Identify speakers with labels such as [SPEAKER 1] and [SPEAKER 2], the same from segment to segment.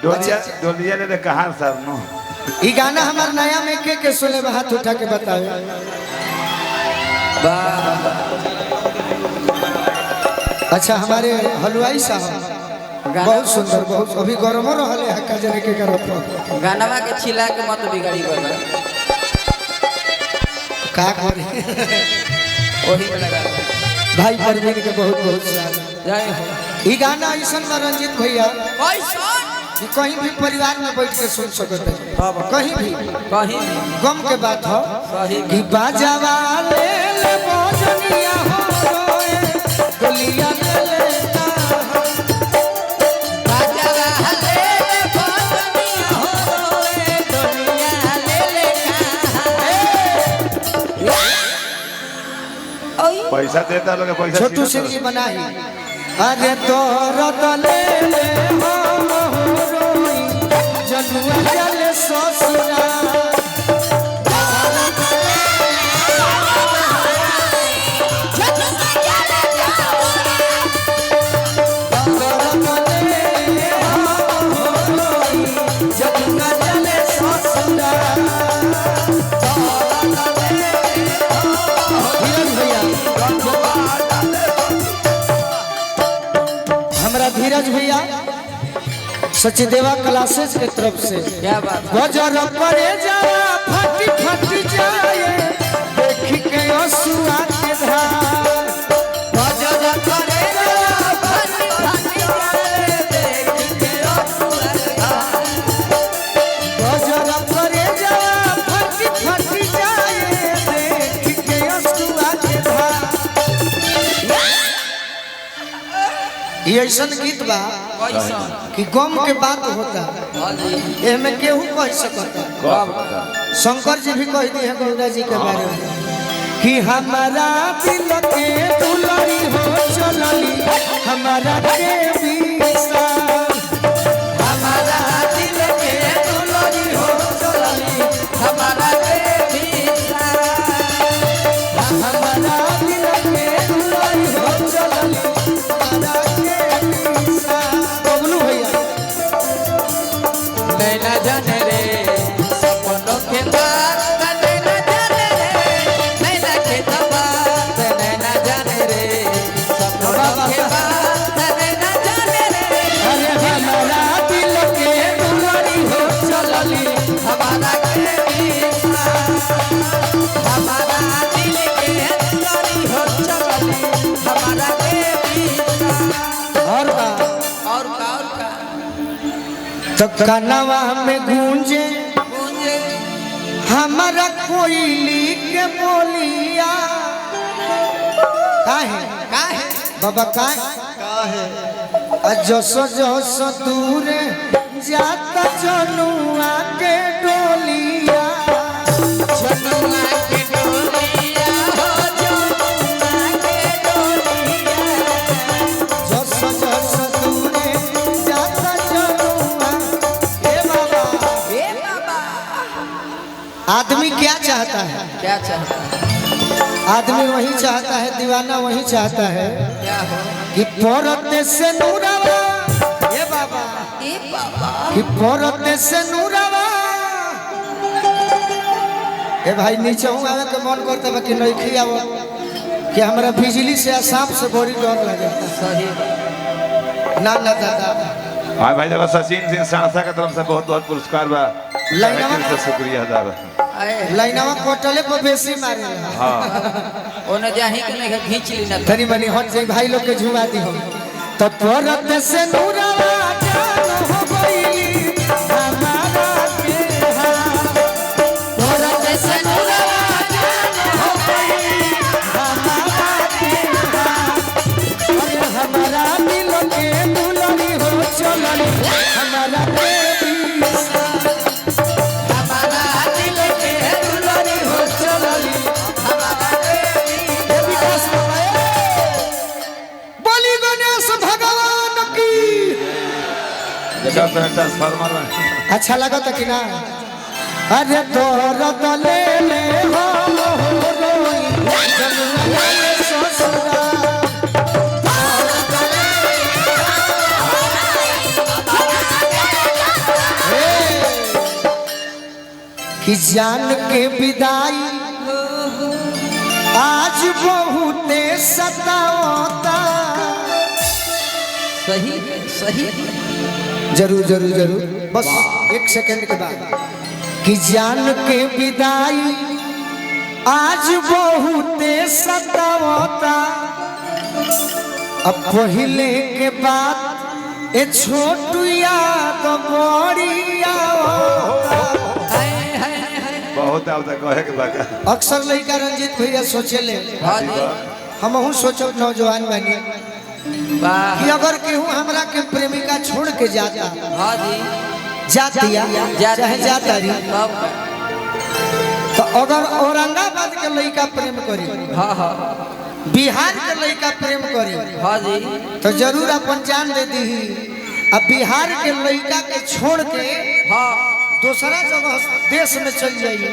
[SPEAKER 1] डोलिया ले कहां सर नो
[SPEAKER 2] ई गाना हमार नया में के सुने हाथ उठा के बतावे। अच्छा हमारे हलवाई साहब बहुत सुंदर बहुत अभी गरमो रहले हक्का जने के करो
[SPEAKER 3] गानावा के छिला के मत बिगाड़ी कर
[SPEAKER 2] का करे
[SPEAKER 3] ओही में लगा
[SPEAKER 2] भाई परवीन के बहुत बहुत साल
[SPEAKER 3] जय हो।
[SPEAKER 2] ई गाना ऐसन में रंजीत भैया
[SPEAKER 3] कैसन
[SPEAKER 2] कि कहीं भी परिवार में बैठ के सुन सकते हैं कहीं भी
[SPEAKER 3] कहीं
[SPEAKER 2] गम के बात हो
[SPEAKER 3] सही
[SPEAKER 2] कि बाजावा ले ले बजनिया हो रोए डोलिया ले ले
[SPEAKER 3] बाजावा ले ले बजनिया हो रोए डोलिया ले ले
[SPEAKER 1] पैसा देता लोग पैसा
[SPEAKER 2] छोटू सिंह जी बनाई अरे तोर ले ले हो रोई जनुआ चले ससुरा धीरज भैया सचदेवा क्लासेस के तरफ से
[SPEAKER 3] क्या बात
[SPEAKER 2] बजर पड़े जावा फटी फटी जाए देख के असुआ के धार
[SPEAKER 3] बजर करे जावा फटी फटी जाए देख के असुआ के धार
[SPEAKER 2] बजर पड़े जावा फटी फटी जाए देख के असुआ के धार। ये ऐसा गीत बा
[SPEAKER 3] कैसन
[SPEAKER 2] कि गम के बात होता एमे केहू कह सकता शंकर जी भी कह दी है गौरा जी के बारे में कि हमारा दिल के दुलरी हो चलली हमारा के विशाल
[SPEAKER 3] हमारा दिल के दुलरी हो चलली हमारा के विशाल
[SPEAKER 2] हमारा दिल के दुलरी हो चलली हमारा के विशाल। बबलू भैया
[SPEAKER 3] नैना जाने रे सपनों के बात नैना जाने रे नैना के बात नैना जाने रे सपनों के बात नैना जाने रे
[SPEAKER 2] अरे हमारा दिल के दुलरी हो चलली
[SPEAKER 3] हमारा के विशाल हमारा दिल के दुलरी हो चलली हमारा के विशाल
[SPEAKER 2] और बा
[SPEAKER 3] और का
[SPEAKER 2] तो कनवा में गूंजे
[SPEAKER 3] गूंजे
[SPEAKER 2] हमारा कोयली के बोलिया काहे
[SPEAKER 3] काहे
[SPEAKER 2] बाबा काहे जसो जसो दूर जाता जनुआ के डोलिया
[SPEAKER 3] जनुआ के डोलिया हो जनुआ के डोलिया
[SPEAKER 2] जसो जसो दूर जाता जनुआ ए बाबा
[SPEAKER 3] ए बाबा
[SPEAKER 2] आदमी क्या चाहता है
[SPEAKER 3] क्या चाहता है
[SPEAKER 2] आदमी वही चाहता है दीवाना वही चाहता है
[SPEAKER 3] क्या हो
[SPEAKER 2] कि परते से नूरावा ए बाबा कि परते से नूरावा ए भाई नीचे हूँ आवे के मन करता है कि नहीं खियाव कि हमरा बिजली से सांप से बड़ी डर लगे
[SPEAKER 3] सही
[SPEAKER 2] ना ना दादा
[SPEAKER 1] हां भाई देखो सचिन सिंह सांसा की तरफ से बहुत बहुत पुरस्कार बा
[SPEAKER 2] लाइनवा
[SPEAKER 1] से शुक्रिया अदा बा
[SPEAKER 2] लाइनवा कोटले पर बेसी मारे
[SPEAKER 1] हां
[SPEAKER 3] ओने जाही के नहीं खींच ली ना
[SPEAKER 2] तनी मनी हट जाई भाई लोग के झुमा दी हम तो परते से नूरावा जान हो गई हमारा के हाथ
[SPEAKER 3] परते से नूरावा जान हो गई
[SPEAKER 2] हमारा के हाथ अरे हमारा दिल के दुलरी हो चलली हमारा के विशाल
[SPEAKER 3] हमारा दिल के दुलरी हो
[SPEAKER 2] चलली
[SPEAKER 3] हमारा के
[SPEAKER 2] विकास बोली गणेश भगवान की
[SPEAKER 1] देखो ट्रांसफार्मर में
[SPEAKER 2] अच्छा लगा था कि ना अरे तोर ले ले हो रोई जनुआ ले ससुरा कि जान के विदाई आज बहुते सतावता।
[SPEAKER 3] सही सही
[SPEAKER 2] जरूर जरूर जरूर बस एक सेकंड के बाद कि जान के विदाई आज बहुते सतावता। अब पहले के बाद ए छोटू याद बड़ी आवता।
[SPEAKER 1] बहुत आवता कहे के बाका।
[SPEAKER 2] अक्सर लड़का रंजीत भैया सोचेले,
[SPEAKER 3] हाँ जी
[SPEAKER 2] हमहू सोचो नौजवान बनी
[SPEAKER 3] वाह
[SPEAKER 2] कि अगर केहू हमरा के प्रेमिका छोड़ के जाता,
[SPEAKER 3] हाँ जी
[SPEAKER 2] जातिया चाहे जाता रही,
[SPEAKER 3] तब
[SPEAKER 2] तो अगर औरंगाबाद के लड़का प्रेम करी,
[SPEAKER 3] हाँ हाँ
[SPEAKER 2] बिहार के लड़का प्रेम करी,
[SPEAKER 3] हाँ जी
[SPEAKER 2] तो जरूर अपन जान दे दी। अब बिहार के लड़का के छोड़ के
[SPEAKER 3] हाँ
[SPEAKER 2] दूसरा जगह देश में चल जाइए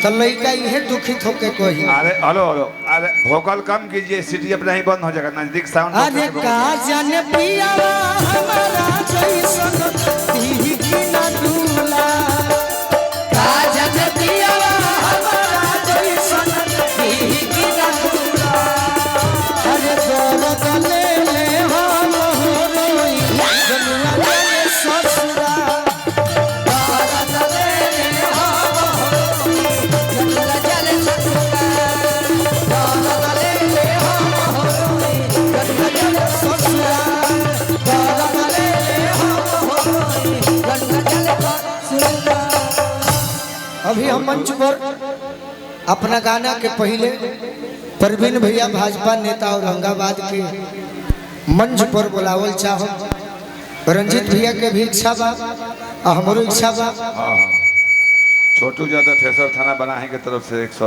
[SPEAKER 2] तो लड़का यह दुखित होके कही,
[SPEAKER 1] अरे हेलो हेलो, अरे वोकल कम कीजिए, सीटी अपना ही बंद हो जाएगा, नजदीक साउंड।
[SPEAKER 2] अरे का जाने पिया हमारा जैसन दी की ना दूला। का जाने पिया हमारा जैसन दी की ना दूला। अरे दर्द ले ले हम हो रोई जनुआ ले ससुरा। दर्द ले ले हम हो रोई जनुआ ले ससुरा। दर्द ले ले हम हो रोई जनुआ ले ससुरा। दर्द ले ले हम हो रोई जनुआ ले ससुरा। अभी हम मंच पर अपना गाना के पहले परवीन भैया भाजपा नेता औरंगाबाद के मंच पर बुलावल चाहो। रंजीत भैया के भी इच्छा बा और हमारो इच्छा बा।
[SPEAKER 1] हाँ हाँ, छोटू ज्यादा फेसर थाना बनाए के तरफ से 100